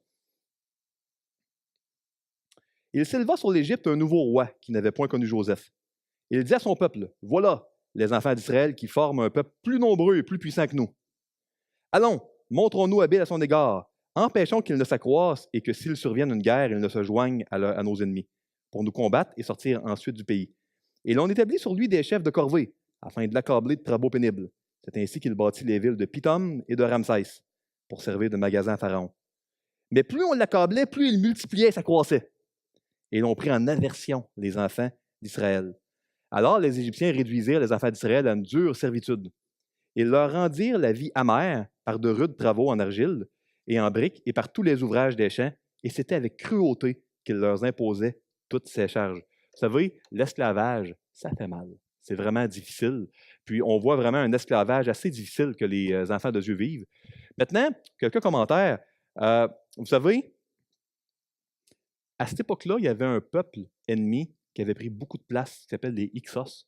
Il s'éleva sur l'Égypte un nouveau roi qui n'avait point connu Joseph. Il dit à son peuple, « Voilà les enfants d'Israël qui forment un peuple plus nombreux et plus puissant que nous. Allons, montrons-nous habiles à son égard, empêchons qu'il ne s'accroisse et que s'il survienne une guerre, il ne se joigne à nos ennemis, pour nous combattre et sortir ensuite du pays. Et l'on établit sur lui des chefs de corvée, afin de l'accabler de travaux pénibles. C'est ainsi qu'il bâtit les villes de Pithom et de Ramsès, pour servir de magasin à Pharaon. Mais plus on l'accablait, plus il multipliait et s'accroissait. Et l'on prit en aversion les enfants d'Israël. Alors les Égyptiens réduisirent les enfants d'Israël à une dure servitude. Ils leur rendirent la vie amère par de rudes travaux en argile et en briques et par tous les ouvrages des champs, et c'était avec cruauté qu'ils leur imposaient toutes ces charges. Vous savez, l'esclavage, ça fait mal. C'est vraiment difficile. Puis on voit vraiment un esclavage assez difficile que les enfants de Dieu vivent. Maintenant, quelques commentaires. Vous savez, à cette époque-là, il y avait un peuple ennemi qui avait pris beaucoup de place, qui s'appelle les Hyksos,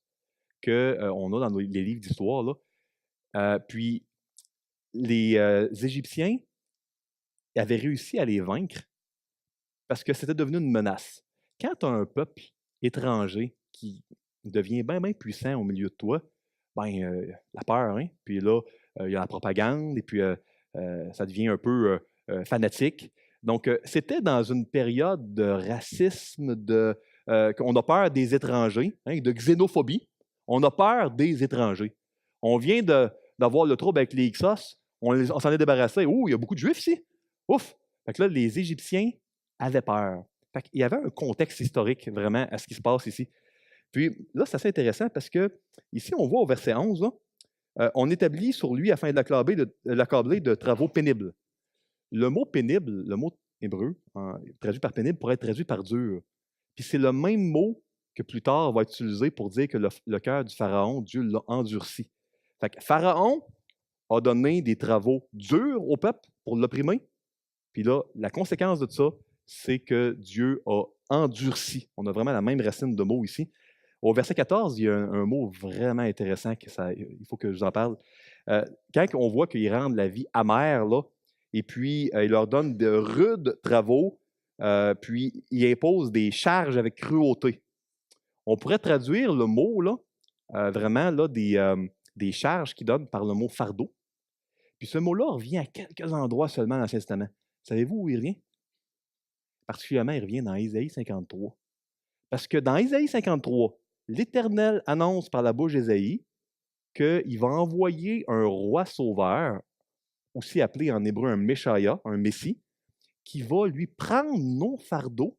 qu'on a dans les livres d'histoire, là. Puis, les Égyptiens avaient réussi à les vaincre parce que c'était devenu une menace. Quand tu as un peuple étranger qui devient bien puissant au milieu de toi, la peur, hein? Puis là, il y a la propagande, et puis ça devient un peu fanatique. Donc, c'était dans une période de racisme, qu'on a peur des étrangers, hein, de xénophobie. On a peur des étrangers. On vient d'avoir le trouble avec les Hyksos, on s'en est débarrassé. Oh, il y a beaucoup de Juifs ici. Ouf! Fait que là, les Égyptiens avaient peur. Fait qu'il y avait un contexte historique vraiment à ce qui se passe ici. Puis là, c'est assez intéressant parce que ici, on voit au verset 11, là, on établit sur lui afin de l'accabler de travaux pénibles. Le mot pénible, le mot hébreu, traduit par pénible, pourrait être traduit par dur. Puis c'est le même mot que plus tard va être utilisé pour dire que le cœur du Pharaon, Dieu l'a endurci. Fait que Pharaon a donné des travaux durs au peuple pour l'opprimer. Puis là, la conséquence de ça, c'est que Dieu a endurci. On a vraiment la même racine de mots ici. Au verset 14, il y a un mot vraiment intéressant, il faut que je vous en parle. Quand on voit qu'ils rendent la vie amère, là, et puis ils leur donnent de rudes travaux, puis ils imposent des charges avec cruauté. On pourrait traduire le mot, là, vraiment, là, des charges qu'ils donnent par le mot fardeau. Puis ce mot-là revient à quelques endroits seulement dans l'Ancien Testament. Savez-vous où il revient? Particulièrement, il revient dans Ésaïe 53. Parce que dans Ésaïe 53, l'Éternel annonce par la bouche d'Ésaïe qu'il va envoyer un roi sauveur, aussi appelé en hébreu un Meshaïa, un Messie, qui va lui prendre nos fardeaux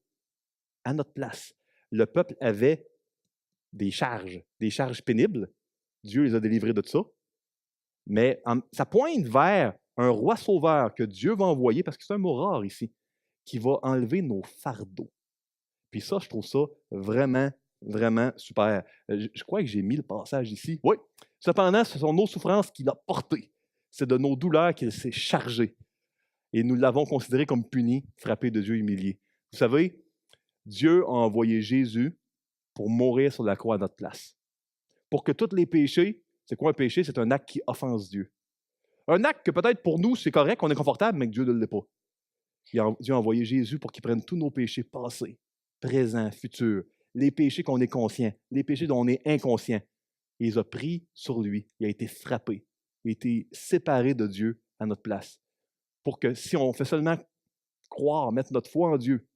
à notre place. Le peuple avait des charges pénibles. Dieu les a délivrés de ça. Mais ça pointe vers un roi sauveur que Dieu va envoyer, parce que c'est un mot rare ici, qui va enlever nos fardeaux. Puis ça, je trouve ça vraiment, vraiment super. Je crois que j'ai mis le passage ici. Oui. Cependant, ce sont nos souffrances qu'il a portées. C'est de nos douleurs qu'il s'est chargé. Et nous l'avons considéré comme puni, frappé de Dieu, humilié. Vous savez, Dieu a envoyé Jésus pour mourir sur la croix à notre place. Pour que tous les péchés, c'est quoi un péché? C'est un acte qui offense Dieu. Un acte que peut-être pour nous, c'est correct, on est confortable, mais que Dieu ne l'est pas. Dieu a envoyé Jésus pour qu'il prenne tous nos péchés passés, présents, futurs, les péchés qu'on est conscient, les péchés dont on est inconscient. Il les a pris sur lui. Il a été frappé. Il a été séparé de Dieu à notre place. Pour que si on fait seulement croire, mettre notre foi en Dieu,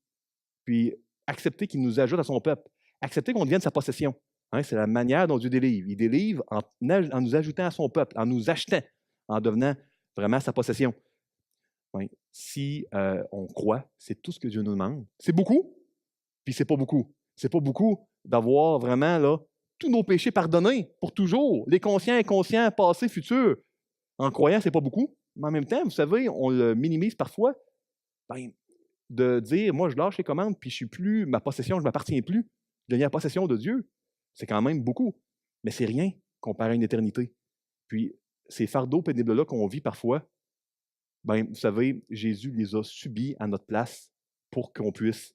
puis accepter qu'il nous ajoute à son peuple, accepter qu'on devienne sa possession. Hein, c'est la manière dont Dieu délivre. Il délivre en nous ajoutant à son peuple, en nous achetant, en devenant vraiment sa possession. Oui. Si on croit, c'est tout ce que Dieu nous demande. C'est beaucoup, puis c'est pas beaucoup. C'est pas beaucoup d'avoir vraiment là, tous nos péchés pardonnés pour toujours, les conscients, inconscients, passés, futurs. En croyant, c'est pas beaucoup, mais en même temps, vous savez, on le minimise parfois. Ben, de dire, moi, je lâche les commandes, puis je suis plus, ma possession, je ne m'appartiens plus, je deviens la possession de Dieu. C'est quand même beaucoup, mais c'est rien comparé à une éternité. Puis, ces fardeaux pénibles-là qu'on vit parfois, ben, vous savez, Jésus les a subis à notre place pour qu'on puisse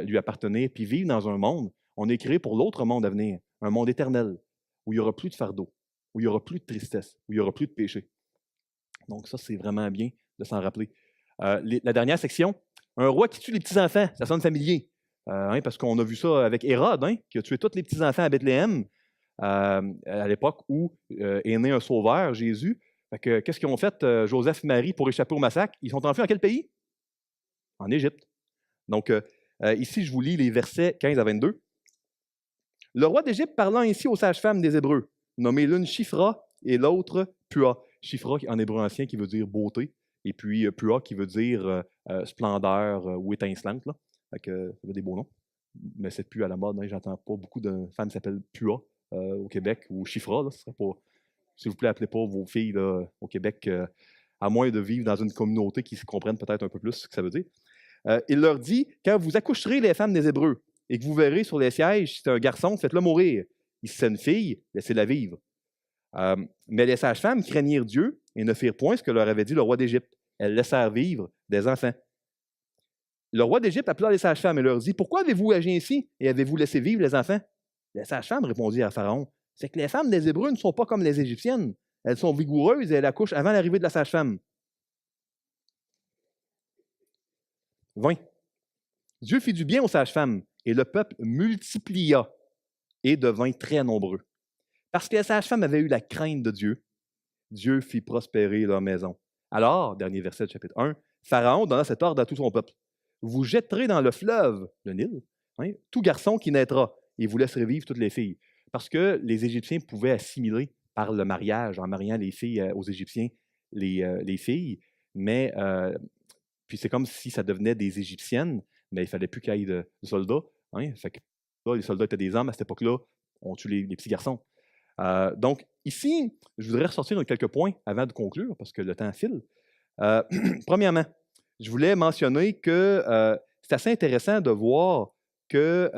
lui appartenir, puis vivre dans un monde, on est créé pour l'autre monde à venir, un monde éternel, où il n'y aura plus de fardeau, où il n'y aura plus de tristesse, où il n'y aura plus de péché. Donc ça, c'est vraiment bien de s'en rappeler. La dernière section, un roi qui tue les petits-enfants, ça sonne familier, parce qu'on a vu ça avec Hérode, qui a tué tous les petits-enfants à Bethléem, à l'époque où est né un sauveur, Jésus. Qu'est-ce qu'ils ont fait, Joseph et Marie, pour échapper au massacre? Ils sont enfuis en quel pays? En Égypte. Donc, ici, je vous lis les versets 15 à 22. Le roi d'Égypte parlant ainsi aux sages-femmes des Hébreux, nommées l'une Shifra et l'autre Pua. Shifra en hébreu ancien qui veut dire beauté, et puis Pua qui veut dire splendeur ou étincelante. Là. Ça veut des beaux noms. Mais c'est plus à la mode. J'entends pas beaucoup de femmes qui s'appellent Pua au Québec ou Shifra. Là, ce serait pas... S'il vous plaît, appelez pas vos filles là, au Québec, à moins de vivre dans une communauté qui se comprenne peut-être un peu plus ce que ça veut dire. Il leur dit, quand vous accoucherez les femmes des Hébreux et que vous verrez sur les sièges, si c'est un garçon, faites-le mourir. Si c'est une fille, laissez-la vivre. Mais les sages-femmes craignirent Dieu et ne firent point ce que leur avait dit le roi d'Égypte. Elles laissèrent vivre des enfants. Le roi d'Égypte appela les sages-femmes et leur dit, pourquoi avez-vous agi ainsi et avez-vous laissé vivre les enfants? Les sages-femmes répondirent à Pharaon, c'est que les femmes des Hébreux ne sont pas comme les Égyptiennes. Elles sont vigoureuses et elles accouchent avant l'arrivée de la sage-femme. 20. Dieu fit du bien aux sages-femmes et le peuple multiplia et devint très nombreux. Parce que les sages-femmes avaient eu la crainte de Dieu, Dieu fit prospérer leur maison. Alors, dernier verset du chapitre 1, Pharaon donna cet ordre à tout son peuple. Vous jetterez dans le fleuve, le Nil, tout garçon qui naîtra, et vous laisserez vivre toutes les filles. Parce que les Égyptiens pouvaient assimiler par le mariage, en mariant les filles aux Égyptiens, les filles, mais puis c'est comme si ça devenait des Égyptiennes, mais il ne fallait plus qu'il y ait de soldats. Fait que, là, les soldats étaient des hommes, à cette époque-là, on tue les petits garçons. Donc, ici, je voudrais ressortir quelques points avant de conclure, parce que le temps file. Premièrement, je voulais mentionner que c'est assez intéressant de voir que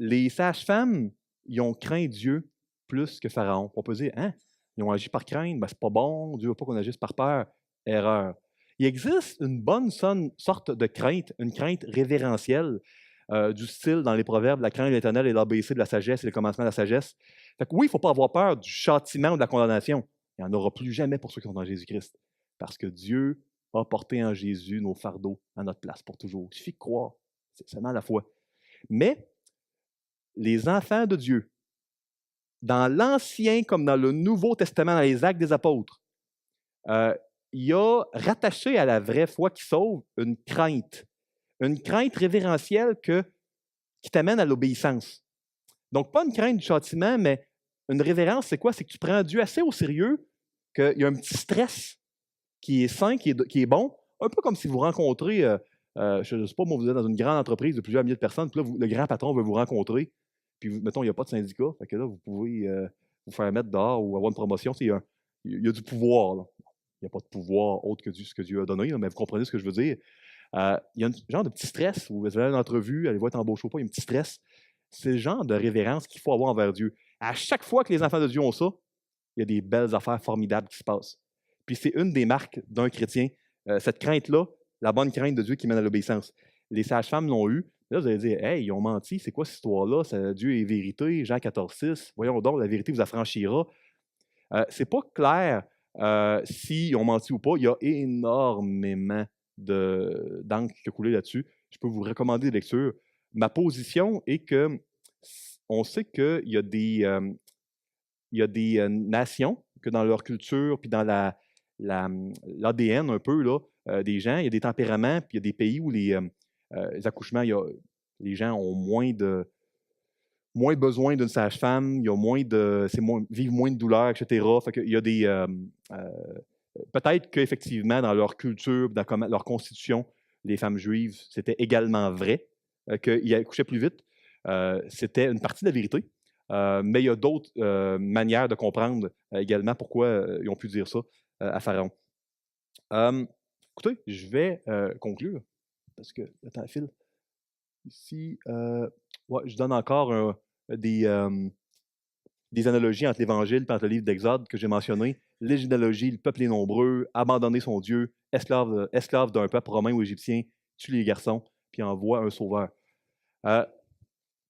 les sages-femmes, ils ont craint Dieu plus que Pharaon. On peut dire, ils ont agi par crainte, c'est pas bon, Dieu ne veut pas qu'on agisse par peur. Erreur. Il existe une bonne sorte de crainte, une crainte révérentielle, du style dans les proverbes, la crainte de l'Éternel est l'ABC de la sagesse et le commencement de la sagesse. Fait que oui, il ne faut pas avoir peur du châtiment ou de la condamnation. Il n'y en aura plus jamais pour ceux qui sont dans Jésus-Christ. Parce que Dieu a porté en Jésus nos fardeaux à notre place pour toujours. Il suffit de croire. C'est seulement la foi. Mais les enfants de Dieu, dans l'Ancien comme dans le Nouveau Testament, dans les Actes des Apôtres, il y a rattaché à la vraie foi qui sauve une crainte révérentielle qui t'amène à l'obéissance. Donc, pas une crainte du châtiment, mais une révérence, c'est quoi? C'est que tu prends Dieu assez au sérieux qu'il y a un petit stress qui est sain, qui est bon, un peu comme si vous rencontrez, je ne sais pas, moi, vous êtes dans une grande entreprise de plusieurs milliers de personnes, puis là, le grand patron veut vous rencontrer, puis, mettons, il n'y a pas de syndicat, fait que là, vous pouvez vous faire mettre dehors ou avoir une promotion. Il y a du pouvoir, là. Il n'y a pas de pouvoir autre que ce que Dieu a donné, là, mais vous comprenez ce que je veux dire. Il y a un genre de petit stress, où vous avez une entrevue, allez voir être embauché ou pas, il y a un petit stress. C'est le genre de révérence qu'il faut avoir envers Dieu. À chaque fois que les enfants de Dieu ont ça, il y a des belles affaires formidables qui se passent. Puis c'est une des marques d'un chrétien, cette crainte-là, la bonne crainte de Dieu qui mène à l'obéissance. Les sages-femmes l'ont eu. Là, vous allez dire, hey, ils ont menti, c'est quoi cette histoire-là? Dieu est vérité, Jean 14,6. Voyons donc, la vérité vous affranchira. C'est pas clair s'ils ont menti ou pas. Il y a énormément d'encre qui a coulé là-dessus. Je peux vous recommander des lectures. ma position est que on sait qu'il y a des nations que dans leur culture, puis dans l'ADN un peu là, des gens, il y a des tempéraments, puis il y a des pays où les accouchements, les gens ont moins besoin d'une sage-femme, il y a vivent moins de douleurs, etc. Fait qu'il y a peut-être qu'effectivement, dans leur culture, dans leur constitution, les femmes juives, c'était également vrai, qu'ils accouchaient plus vite. C'était une partie de la vérité. Mais il y a d'autres manières de comprendre également pourquoi ils ont pu dire ça à Pharaon. Écoutez, je vais conclure, parce que le temps file. Ici, ouais, je donne encore des analogies entre l'Évangile et entre le livre d'Exode que j'ai mentionné. Les généalogies, le peuple est nombreux, abandonner son Dieu, esclave d'un peuple romain ou égyptien, tue les garçons, puis envoie un sauveur.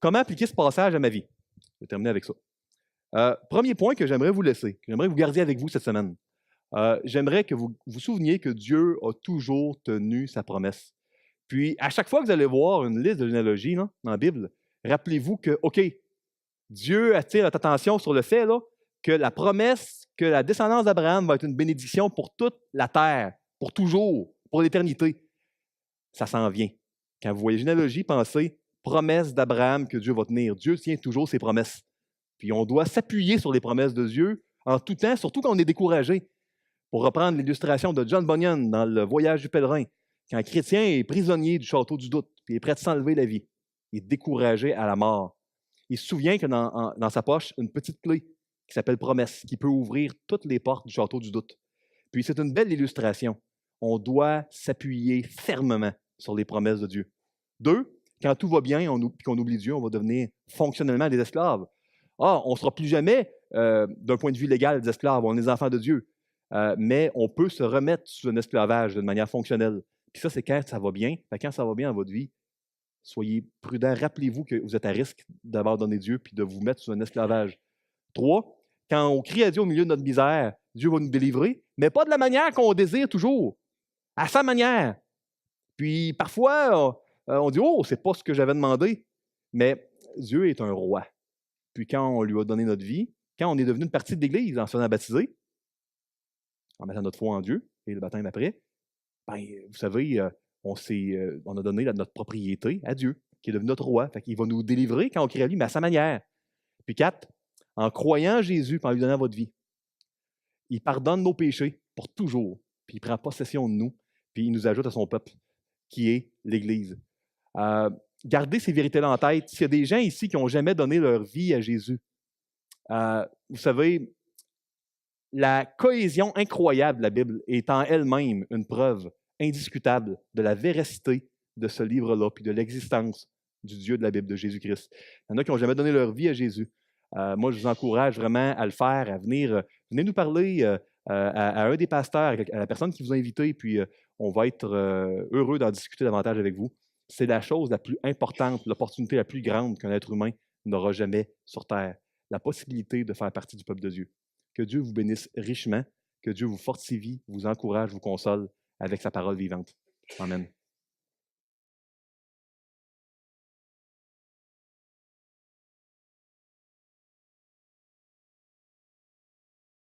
Comment appliquer ce passage à ma vie? Je vais terminer avec ça. Premier point que j'aimerais vous laisser, que j'aimerais que vous gardiez avec vous cette semaine. J'aimerais que vous vous souveniez que Dieu a toujours tenu sa promesse. Puis, à chaque fois que vous allez voir une liste de généalogies là, dans la Bible, rappelez-vous que, OK, Dieu attire votre attention sur le fait là, que la promesse que la descendance d'Abraham va être une bénédiction pour toute la terre, pour toujours, pour l'éternité. Ça s'en vient. Quand vous voyez généalogie, pensez promesse d'Abraham que Dieu va tenir. Dieu tient toujours ses promesses. Puis on doit s'appuyer sur les promesses de Dieu en tout temps, surtout quand on est découragé. Pour reprendre l'illustration de John Bunyan dans Le Voyage du pèlerin, quand un chrétien est prisonnier du château du doute, puis il est prêt de s'enlever la vie, il est découragé à la mort. Il se souvient que dans sa poche, une petite clé qui s'appelle promesse, qui peut ouvrir toutes les portes du château du doute. Puis c'est une belle illustration. On doit s'appuyer fermement sur les promesses de Dieu. 2, quand tout va bien et qu'on oublie Dieu, on va devenir fonctionnellement des esclaves. On ne sera plus jamais, d'un point de vue légal, des esclaves, on est des enfants de Dieu. Mais on peut se remettre sous un esclavage d'une manière fonctionnelle. Puis ça, c'est quand ça va bien. Quand ça va bien dans votre vie, soyez prudents. Rappelez-vous que vous êtes à risque d'abandonner Dieu puis de vous mettre sous un esclavage. 3, quand on crie à Dieu au milieu de notre misère, Dieu va nous délivrer, mais pas de la manière qu'on désire toujours, à sa manière. Puis parfois, on dit « Oh, c'est pas ce que j'avais demandé », mais Dieu est un roi. Puis quand on lui a donné notre vie, quand on est devenu une partie de l'Église en se faisant baptiser, en mettant notre foi en Dieu et le baptême après, ben, vous savez, on a donné notre propriété à Dieu, qui est devenu notre roi. Fait qu'il va nous délivrer quand on crie à lui, mais à sa manière. Puis 4, en croyant en Jésus, puis en lui donnant votre vie, il pardonne nos péchés pour toujours, puis il prend possession de nous, puis il nous ajoute à son peuple, qui est l'Église. Gardez ces vérités-là en tête. S'il y a des gens ici qui n'ont jamais donné leur vie à Jésus, vous savez, la cohésion incroyable de la Bible est en elle-même une preuve indiscutable de la véracité de ce livre-là, puis de l'existence du Dieu de la Bible, de Jésus-Christ. Il y en a qui n'ont jamais donné leur vie à Jésus. Moi, je vous encourage vraiment à le faire, à venir. Venez nous parler à un des pasteurs, à la personne qui vous a invité, puis on va être heureux d'en discuter davantage avec vous. C'est la chose la plus importante, l'opportunité la plus grande qu'un être humain n'aura jamais sur Terre. La possibilité de faire partie du peuple de Dieu. Que Dieu vous bénisse richement, que Dieu vous fortifie, vous encourage, vous console avec sa parole vivante. Amen.